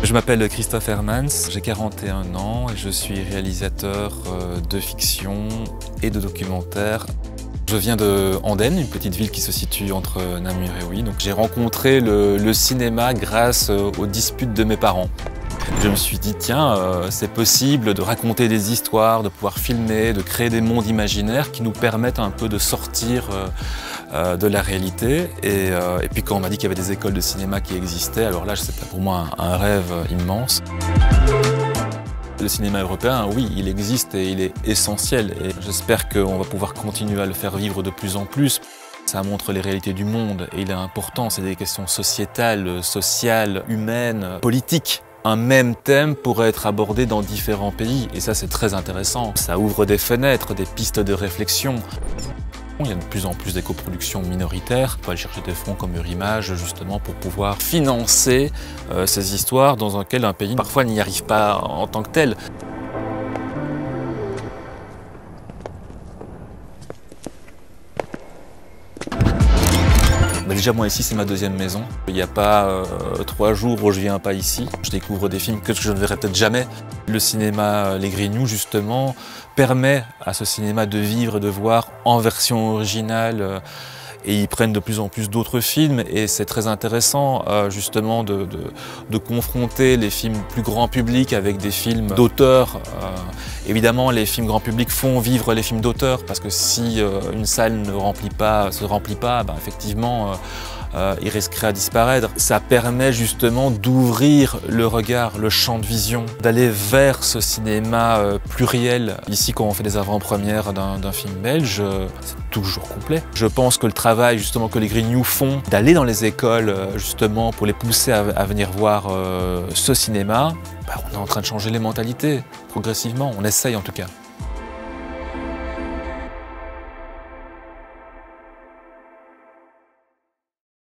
Je m'appelle Christophe Hermans, j'ai 41 ans et je suis réalisateur de fiction et de documentaire. Je viens de Andenne, une petite ville qui se situe entre Namur et Huy. Donc j'ai rencontré le cinéma grâce aux disputes de mes parents. Je me suis dit, tiens, c'est possible de raconter des histoires, de pouvoir filmer, de créer des mondes imaginaires qui nous permettent un peu de sortir de la réalité. Et puis quand on m'a dit qu'il y avait des écoles de cinéma qui existaient, alors là c'était pour moi un rêve immense. Le cinéma européen, oui, il existe et il est essentiel. Et j'espère qu'on va pouvoir continuer à le faire vivre de plus en plus. Ça montre les réalités du monde et il est important, c'est des questions sociétales, sociales, humaines, politiques. Un même thème pourrait être abordé dans différents pays et ça c'est très intéressant. Ça ouvre des fenêtres, des pistes de réflexion. Il y a de plus en plus des coproductions minoritaires. On peut aller chercher des fonds comme Eurimage justement pour pouvoir financer ces histoires dans lesquelles un pays parfois n'y arrive pas en tant que tel. Déjà moi ici c'est ma deuxième maison. Il n'y a pas 3 jours où je viens pas ici. Je découvre des films que je ne verrai peut-être jamais. Le cinéma Les Grignoux justement permet à ce cinéma de vivre et de voir en version originale. Et ils prennent de plus en plus d'autres films et c'est très intéressant justement de confronter les films plus grand public avec des films d'auteur. Évidemment, les films grand public font vivre les films d'auteur parce que si une salle ne se remplit pas, ben effectivement, il risquerait à disparaître. Ça permet justement d'ouvrir le regard, le champ de vision, d'aller vers ce cinéma pluriel. Ici, quand on fait des avant-premières d'un film belge, c'est toujours complet. Je pense que le travail justement que les Grignoux font, d'aller dans les écoles justement pour les pousser à venir voir ce cinéma, on est en train de changer les mentalités progressivement, on essaye en tout cas.